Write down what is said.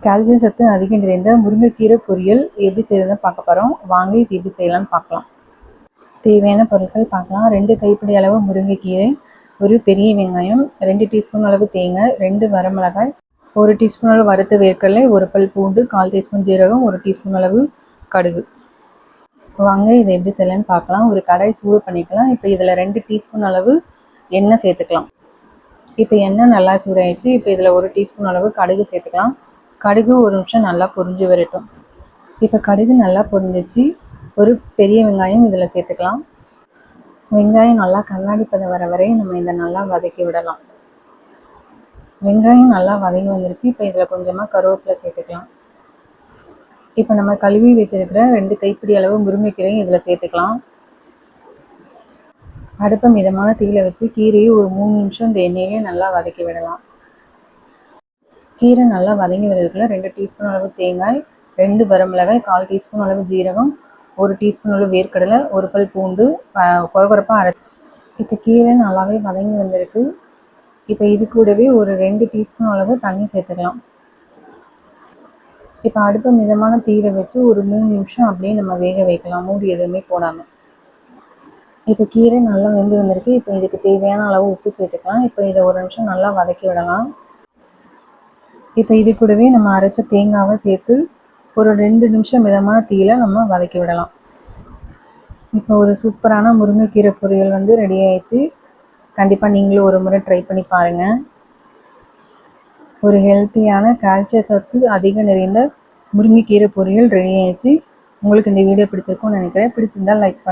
Calcium சத்து அதிகம் நிறைந்த முருங்கைக்கீரை பொரியல் எப்படி செய்யறதுன்னு பார்க்க போகிறோம். வாங்க இது எப்படி செய்யலாம்னு பார்க்கலாம். தேவையான பொருட்கள் பார்க்கலாம். 2 கைப்பிடி அளவு முருங்கைக்கீரை, ஒரு பெரிய வெங்காயம், 2 டீஸ்பூன் அளவு தேங்காய், 2 வரமிளகாய், 1 டீஸ்பூன் அளவு வறுத்த வேர்க்கடலை, 1 பல் பூண்டு, 1/4 டீஸ்பூன் ஜீரகம், 1 டீஸ்பூன் அளவு கடுகு. வாங்க இதை எப்படி செய்யலாம்னு பார்க்கலாம். ஒரு கடாய் சூடு பண்ணிக்கலாம். இப்போ இதில் 2 டீஸ்பூன் அளவு எண்ணெய் சேர்த்துக்கலாம். இப்போ எண்ணெய் நல்லா சூடாயிடுச்சு. இப்போ இதில் 1 டீஸ்பூன் அளவு கடுகு சேர்த்துக்கலாம். கடுகு ஒரு நிமிஷம் நல்லா பொரிஞ்சு வரட்டும். இப்போ கடுகு நல்லா பொரிஞ்சிச்சு. ஒரு பெரிய வெங்காயம் இதில் சேர்த்துக்கலாம். வெங்காயம் நல்லா கண்ணாடி பதம் வர வரை நம்ம இதை நல்லா வதக்கி விடலாம். வெங்காயம் நல்லா வதங்கி வந்திருக்கு. இப்போ இதில் கொஞ்சமாக கருவேப்பிலை சேர்த்துக்கலாம். இப்போ நம்ம கழுவி வச்சிருக்கிற 2 கைப்பிடி அளவு முருங்கைக்கீரையும் இதில் சேர்த்துக்கலாம். அடுப்பை மிதமான தீயில வச்சு கீரையை ஒரு 3 நிமிஷம் இந்த எண்ணெயிலே நல்லா வதக்கி விடலாம். கீரை நல்லா வதங்கி வரதுக்குள்ள 2 டீஸ்பூன் அளவு தேங்காய், 2 வரமிளகாய், 1/4 டீஸ்பூன் அளவு ஜீரகம், 1 டீஸ்பூன் அளவு வேர்க்கடலை, 1 பல் பூண்டு கொரகொரப்பாக அரைச்சி. இப்போ கீரை நல்லாவே வதங்கி வந்திருக்கு. இப்போ இது கூடவே ஒரு 2 டீஸ்பூன் அளவு தண்ணி சேர்த்துக்கலாம். இப்போ அடுப்பை மிதமான தீயில வச்சு ஒரு 3 நிமிஷம் அப்படியே நம்ம வேக வைக்கலாம், மூடி எதுவுமே போடாமல். இப்போ கீரை நல்லா வெந்து வந்திருக்கு. இப்போ இதுக்கு தேவையான அளவு உப்பு சேர்த்துக்கலாம். இப்போ இதை ஒரு நிமிஷம் நல்லா வதக்கி விடலாம். இப்போ இது கூடவே நம்ம அரைச்ச தேங்காவை சேர்த்து ஒரு 2 நிமிஷம் மிதமான தீயில நம்ம வதக்கி விடலாம். இப்போ ஒரு சூப்பரான முருங்கைக்கீரை பொரியல் வந்து ரெடி ஆயிடுச்சு. கண்டிப்பாக நீங்களும் ஒரு முறை ட்ரை பண்ணி பாருங்கள். ஒரு ஹெல்த்தியான கால்சியம் சத்து அதிகம் நிறைந்த முருங்கைக்கீரை பொரியல் ரெடி ஆயிடுச்சு. உங்களுக்கு இந்த வீடியோ பிடிச்சிருக்கும்னு நினைக்கிறேன். பிடிச்சிருந்தால் லைக் பண்ணுங்கள்.